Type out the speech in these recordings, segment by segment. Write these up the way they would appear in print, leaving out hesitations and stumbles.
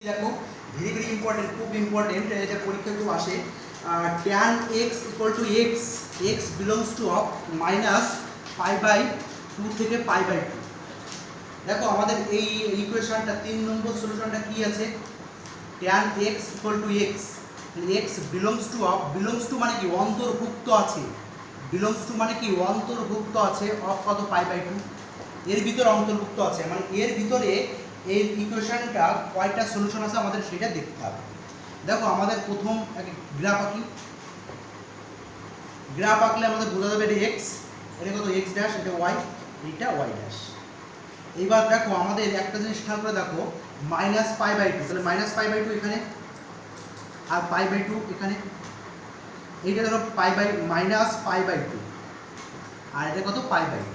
দেখো very very important, খুব important, এটা পরীক্ষা কেউ আসে। tan x equal to X, X belongs to of minus pi by 2 থেকে পাই বাই 2। দেখো আমাদের এই ইকুয়েশনটা 3 নম্বর সলিউশনটা কি আছে, tan x equal to X, X belongs to of, belongs to মানে কি অন্তর্ভুক্ত আছে, বিলংস টু মানে কি অন্তর্ভুক্ত আছে অফ কত পাই বাই 2, এর ভিতরে অন্তর্ভুক্ত আছে, মানে এর ভিতরে এই ইকুয়েশনটা কয়টা সলিউশন আছে আমাদের সেটা দেখতে হবে। দেখো আমাদের প্রথম গ্রাফ আঁকি, গ্রাফ আঁকলে আমাদের বোঝা যাবে এটা এক্স, এটা কত এক্স ড্যাশ, এটা ওয়াই, এইটা ওয়াই ড্যাশ। এইবার দেখো আমাদের একটা জিনিস খেয়াল করে দেখো, মাইনাস পাই বাই 2, তাহলে মাইনাস পাই বাই 2 এখানে আর পাই বাই 2 এখানে, এইটা ধরো pi by minus pi by 2 আর এটা কত পাই বাই 2,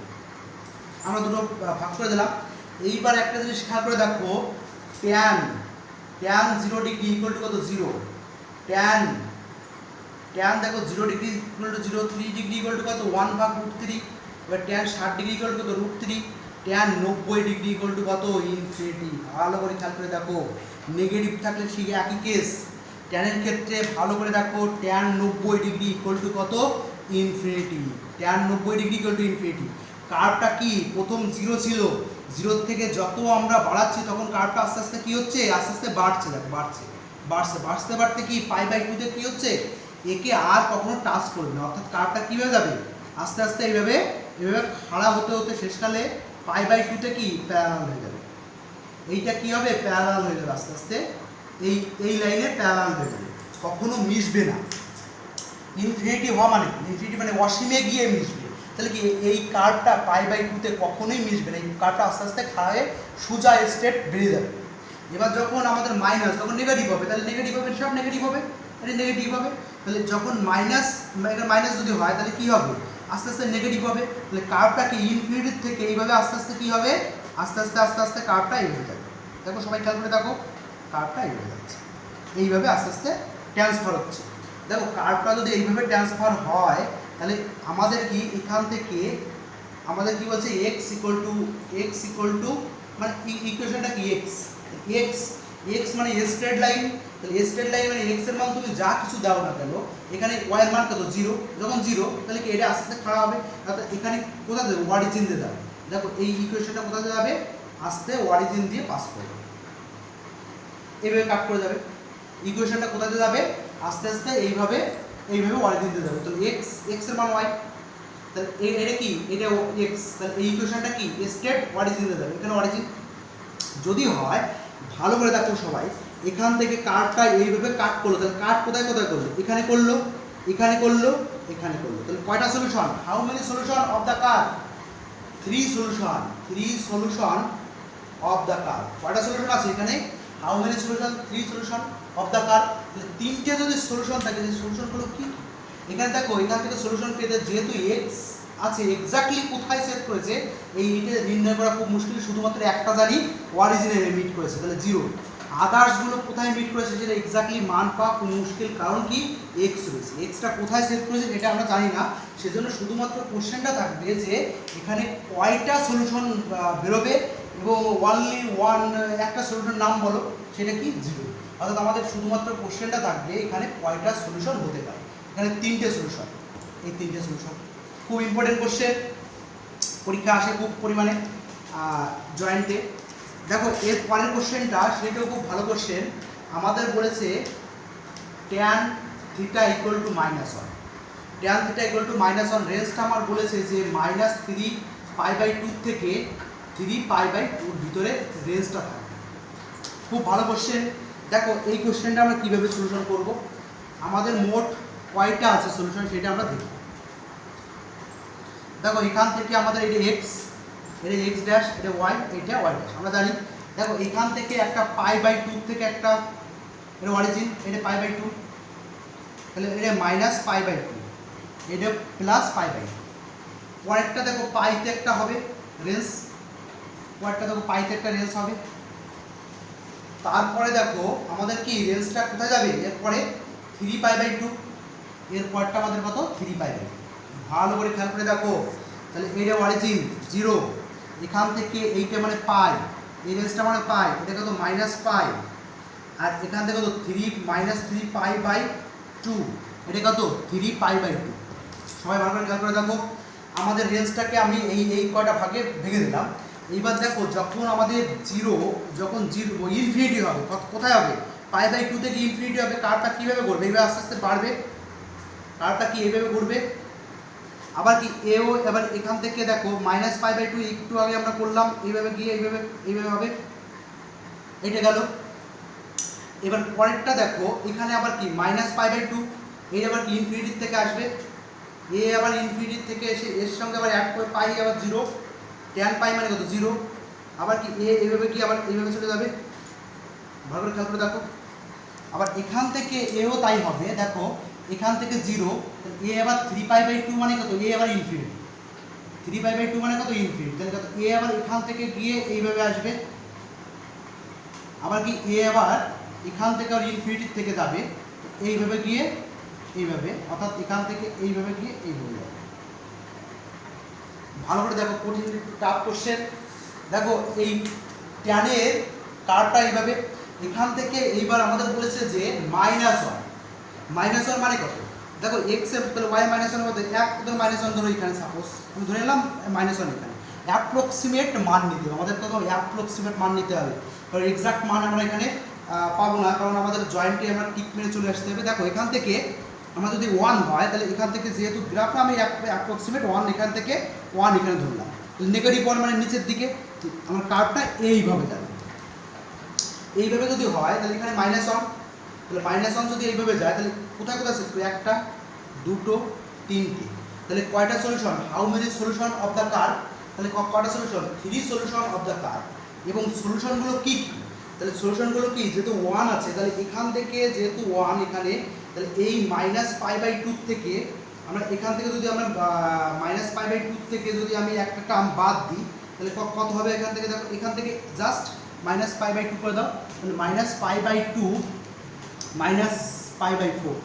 আমরা দুটো ভাগ করে দিলাম। এইবার একটা জিনিস খেয়াল করে দেখো, tan 0 ডিগ্রি ইকুয়াল টু কত 0, tan দেখো 0 degree equal two 0, 3 degree equal to কত 1/√3, এবার tan 60 ডিগ্রি ইকুয়াল টু কত √3, tan 90 ডিগ্রি ইকুয়াল টু কত ইনফিনিটি। ভালো করে খেয়াল করে দেখো, নেগেটিভ থাকলে ঠিক একই কেস, tan এর ক্ষেত্রে ভালো করে দেখো tan 90 ডিগ্রি ইকুয়াল টু কত infinity, tan 90 degree equal to infinity. কার্ভটা কি প্রথম 0 ছিল, 0 থেকে যত আমরা বাড়াচ্ছি তখন কার্ভটা আস্তে আস্তে কি হচ্ছে, আস্তে আস্তে বাড়ছে, দেখো বাড়ছে বাড়ছে বাড়তে বাড়তে কি পাই বাই 2 তে কি হচ্ছে, একে আর কখনো টাচ করবে না, অর্থাৎ কার্ভটা কি হয়ে যাবে আস্তে আস্তে এইভাবে খাড়া হতে হতে শেষকালে পাই বাই 2 তে কি প্যারালাল হয়ে যাবে, এইটা কি হবে প্যারালাল হয়ে যাবে আস্তে আস্তে, এই লাইনে প্যারালাল হয়ে যাবে, কখনো মিশবে না। ইনফিনিটি হওয়া মানে ইনফিনিটি মানে অসীমে গিয়ে মিশবে, তাহলে কি এই কার্ভটা পাই বাই 2 তে কখনোই মিশবে না, এই কার্ভটা আস্তে আস্তে খাড়ায় সোজা স্টেপ বেরিয়ে যাবে। এবার যখন আমাদের মাইনাস তখন নেগেটিভ হবে, তাহলে নেগেটিভ হবে, সব নেগেটিভ হবে, এটা নেগেটিভ হবে, তাহলে যখন মাইনাস মাইনাস যদি হয় তাহলে কি হবে আস্তে আস্তে নেগেটিভ হবে, তাহলে কার্ভটাকে ইনফিনিটির থেকে এইভাবে আস্তে আস্তে কি হবে, আস্তে আস্তে আস্তে আস্তে কার্ভটা এইভাবে যাবে। দেখো সবাই খেয়াল করে দেখো, কার্ভটা এইভাবে যাচ্ছে, এইভাবে আস্তে আস্তে ট্রান্সফার হচ্ছে। দেখো কার্ভটা যদি এইভাবে ট্রান্সফার হয় তাহলে আমাদের কি এখান থেকে আমাদের কি বলছে এক্স ইকুয়াল টু মানে ইকুয়েশনটা কি এক্স মানে স্ট্রেট লাইন, তাহলে স্ট্রেট লাইন মানে এক্স এর মান তুমি যা কিছু দাও না কেন, এখানে ওয়াই এর মান কত 0, যখন 0 তাহলে কি এটা আস্তে আস্তে খাড়া হবে, অর্থাৎ এখানে কোথায় দেবে অরিজিন দিয়ে যাবে। দেখো এই ইকুয়েশনটা কোথায় যাবে, আস্তে অরিজিন দিয়ে পাস করবে, এইভাবে কাট করে যাবে, ইকুয়েশনটা কোথায় যাবে আস্তে আস্তে এইভাবে অরিজিন দিয়ে যাবে, তো এক্স এর মান ওয়াই, তাহলে এটা কি এটা এক্স, তাহলে এই ইকুয়েশনটা কি স্ট্রেট অরিজিন দিয়ে যাবে, এখানে অরিজিন যদি হয় ভালো করে দেখো সবাই, এখান থেকে কার্ভটা এইভাবে কাট করলো, তাহলে কাট কোথায় কোথায় করলো, এখানে করলো, এখানে করলো, এখানে করলো, তাহলে কয়টা solution, how many solution of the curve, 3 solution of the curve, কয়টা সলিউশন আছে এখানে, how many solution, 3 solution of the curve. তিনটে যদি সলিউশন থাকে, সেই সলিউশনগুলো কি, এখানে দেখো এখান থেকে সলিউশন পেতে যেহেতু এক্স আছে এক্স্যাক্টলি কোথায় সেট করেছে এইটা নির্ণয় করা খুব মুশকিল, শুধুমাত্র একটা জানি অরিজিনে মিট করেছে, তাহলে 0, আদার্সগুলো কোথায় মিট করেছে সেটা এক্স্যাক্টলি মান পাওয়া খুব মুশকিল, কারণ কি এক্স রয়েছে, এক্সটা কোথায় সেট করেছে এটা আমরা জানি না, সেজন্য শুধুমাত্র কোশ্চেনটা থাকবে যে এখানে কয়টা সলিউশন বেরোবে এবং অনলি একটা সলিউশন নাম বলো, সেটা কি 0, অর্থাৎ আমাদের শুধুমাত্র কোশ্চেনটা থাকবে এখানে কয়টা সলিউশন হতে পারে, এখানে 3টে সলিউশন, এই 3টে সলিউশন খুব ইম্পর্টেন্ট কোশ্চেন, পরীক্ষা আসে খুব পরিমাণে জয়েন্টে। দেখো এর পরের কোশ্চেনটা সেটাও খুব ভালো কোশ্চেন, আমাদের বলেছে tan theta equal to -1, tan theta equal to -1, রেঞ্জটা আমার বলেছে যে -3 পাই বাই 2 থেকে 3 পাই বাই 2 ভিতরে রেঞ্জটা থাকবে, খুব ভালো কোশ্চেন। দেখো এই কোশ্চেনটা আমরা কীভাবে সলিউশন করব, আমাদের মোট কয়টা আছে সলিউশন সেটা আমরা দেখব। দেখো এখান থেকে আমাদের এটা এক্স ড্যাশ, এটা ওয়াই, এটা ওয়াই ড্যাশ আমরা জানি। দেখো এখান থেকে একটা পাই বাই 2 থেকে একটা এটা অরিজিন, এটা পাই বাই 2, তাহলে এটা মাইনাস পাই বাই 2, এটা প্লাস পাই বাই 2, পরেরটা দেখো পাইতে একটা হবে রেঞ্জ, পরেরটা দেখো পাইতে একটা রেঞ্জ হবে, তারপরে দেখো আমাদের কি রেঞ্জটা কোথায় যাবে, এরপরে 3 পাই বাই 2, এর পরটা আমাদের কত 3 পাই বাই 2, ভালো করে খেয়াল করে দেখো, তাহলে এটা অরিজিন 0, এখান থেকে এইটা মানে পাই, এই রেঞ্জটা মানে পাই, এটা কত -পাই, আর এখান থেকে কত 3-3 পাই/2, এটা কত 3 পাই/2। সবাই ভালো করে খেয়াল করে দেখো, আমাদের রেঞ্জটাকে আমি এই কয়টা ভাগে ভেঙে দিলাম। এইবার দেখো যখন আমাদের যখন জিরো ইনফিনিটি হবে, কোথায় হবে পাই/2 থেকে ইনফিনিটি হবে, কার্ভটা কীভাবে করবে, এইভাবে আস্তে আস্তে বাড়বে, কার্ভটা কি এইভাবে ঘুরবে। আবার কি এও এবার এখান থেকে দেখো -π/2 একটু আগে আমরা করলাম, এইভাবে গিয়ে এইভাবে হবে, এটা গেল। এবার পরেরটা দেখো এখানে আবার কি -π/2, এই আবার কি ইনফিনিটির থেকে আসবে, এ আবার ইনফিনিটির থেকে এসে এর সঙ্গে আবার অ্যাড করে পাই আবার 0, tan পাই মানে কত 0, আবার কি এ এইভাবে কি আবার এইভাবে চলে যাবে, ভালো করে খেয়াল করে দেখো। আবার এখান থেকে এও তাই হবে, দেখো এখান থেকে 0, এ আবার 3π/2 মানে কত, এ আবার ইনফিনিটি, 3π/2 মানে কত ইনফিনিটি, তাহলে কত এ আবার এখান থেকে গিয়ে এইভাবে আসবে, আবার কি এ আবার এখান থেকে আর ইনফিনিটির থেকে যাবে এইভাবে গিয়ে এইভাবে, অর্থাৎ এখান থেকে এইভাবে গিয়ে এইভাবে যাবে। ভালো করে দেখো, কঠিন টাফ কোশ্চেন। দেখো এই ট্যানের কার্ভটা এইভাবে, এখান থেকে এইবার আমাদের বলেছে যে -1 মানে কত, দেখো এক্স এর তাহলে y -1 মধ্যে 1 ধরো -1 ধরো, এখানে সাপোজ আমি ধরে নিলাম -1, এখানে অ্যাপ্রক্সিমেট মান নিতে হবে আমাদের, তো অ্যাপ্রক্সিমেট মান নিতে হবে, কারণ এক্সাক্ট মান আমরা এখানে পাবো না, কারণ আমাদের জয়েন্টে আমরা টিক মেরে চলে আসতে হবে। দেখো এখান থেকে আমার যদি 1 হয়, তাহলে এখান থেকে যেহেতু গ্রাফটা আমি অ্যাপ্রক্সিমেট 1 এখান থেকে 1 এখানে ধরলাম, নেগেটিভ 1 মানে নিচের দিকে, আমার কার্ভটা এইভাবে যাবে। এইভাবে যদি হয় তাহলে এখানে -1, তাহলে -1 যদি এইভাবে যায় তাহলে কোথায় কোথায় আছে, 1টা 2টো 3টে, তাহলে কয়টা solution, how many solution of the curve, তাহলে কয়টা solution, 3 solution of the curve. এবং সলিউশনগুলো কী কী, তাহলে সলিউশনগুলো কি, যেহেতু 1 আছে তাহলে এখান থেকে যেহেতু 1 এখানে, তাহলে এই -π/2 থেকে আমরা এখান থেকে যদি আমরা -π/2 থেকে যদি আমি একটা টার্ম বাদ দিই তাহলে কত হবে, এখান থেকে দেখো এখান থেকে জাস্ট -π/2 করে দাও, তাহলে -π/2 -π/4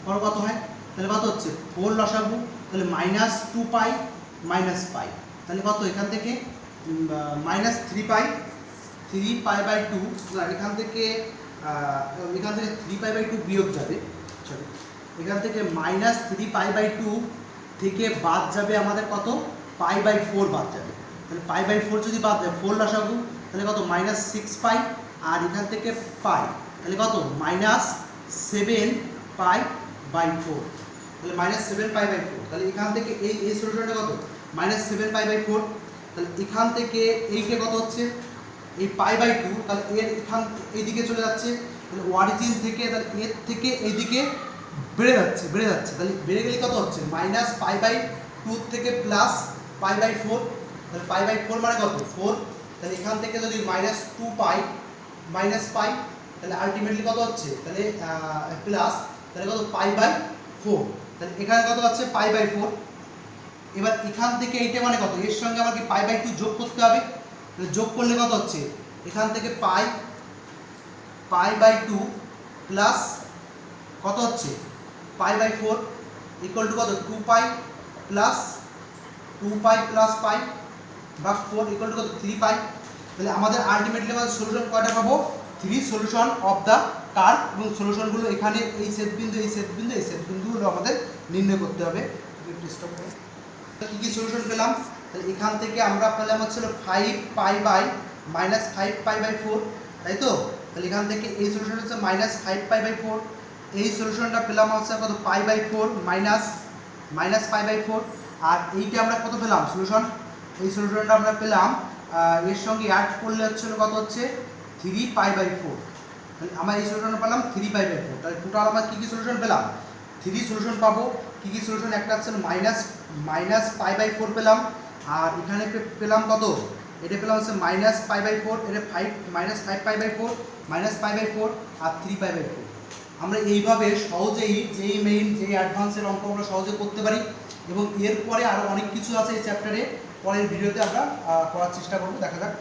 পর কত হয়, তাহলে কত হচ্ছে 4 লসাগু, তাহলে -2π - π, তাহলে কত এখান থেকে -3π/2, এখান থেকে 3π/2 বিয়োগ যাবে, সরি এখান থেকে -3π/2 থেকে বাদ যাবে আমাদের কত π/4 বাদ যাবে, তাহলে π/4 যদি বাদ যায় 4 লসাগু, তাহলে কত -6π, আর এখান থেকে পাই, তাহলে কত -7π/4, তাহলে -7π/4, তাহলে এখান থেকে এই সলিউশনটা কত -7π/4, তাহলে এখান থেকে এইটা কত হচ্ছে এই π/2, তাহলে এর এইদিকে চলে যাচ্ছে, তাহলে অরিজিন থেকে তাহলে এর থেকে এইদিকে বেড়ে যাচ্ছে, তাহলে বেড়ে গেলে কত হচ্ছে -π/2 থেকে +π/4, তাহলে π/4 মানে কত 4, তাহলে এখান থেকে যদি -2π - π, তাহলে আলটিমেটলি কত হচ্ছে, তাহলে প্লাস, তাহলে কত π/4, তাহলে এখানে কত আছে π/4। এবার এখান থেকে এইটা মানে কত, এর সঙ্গে আমার কি π/2 যোগ করতে হবে, তাহলে যোগ করলে কত হচ্ছে, এখান থেকে π/2 প্লাস কত হচ্ছে π/4 ইকুয়াল টু কত 2π প্লাস 2π প্লাস π বা 4 ইকুয়াল টু কত 3π। তাহলে আমাদের আলটিমেটলি আমাদের সলিউশন কয়টা পাবো, 3 সলিউশন অফ দ্য কার্ভ, এবং সলিউশনগুলো এখানে এই ছেদবিন্দু এই ছেদবিন্দুগুলো আমাদের নির্ণয় করতে হবে। কী কী সলিউশন পেলাম, তাহলে এখান থেকে আমরা পেলাম হচ্ছিল 5π -5π/4, তাই তো, তাহলে এখান থেকে এই সলিউশন হচ্ছে -5π/4, এই সলিউশনটা পেলাম হচ্ছে কত π/4 -π/4, আর এইটা আমরা কত পেলাম সলিউশন, এই সলিউশনটা আমরা পেলাম এর সঙ্গে অ্যাড করলে হচ্ছিল কত হচ্ছে 3π/4, তাহলে আমরা এই সলিউশনটা পেলাম 3π/4, তাহলে টোটাল আমরা কী কী সলিউশন পেলাম, 3 সলিউশন পাবো। কী কী সলিউশন, একটা হচ্ছে -π/4 পেলাম, আর এখানে পেলাম কত, এটা পেলাম হচ্ছে -π/4, এটা -5π/4 -π/4 আর 3π/4। আমরা এইভাবে সহজেই যেই মেইন যেই অ্যাডভান্সের অঙ্ক আমরা সহজে করতে পারি, এবং এরপরে আরও অনেক কিছু আছে এই চ্যাপ্টারে, পরের ভিডিওতে আমরা করার চেষ্টা করবো, দেখা যাক।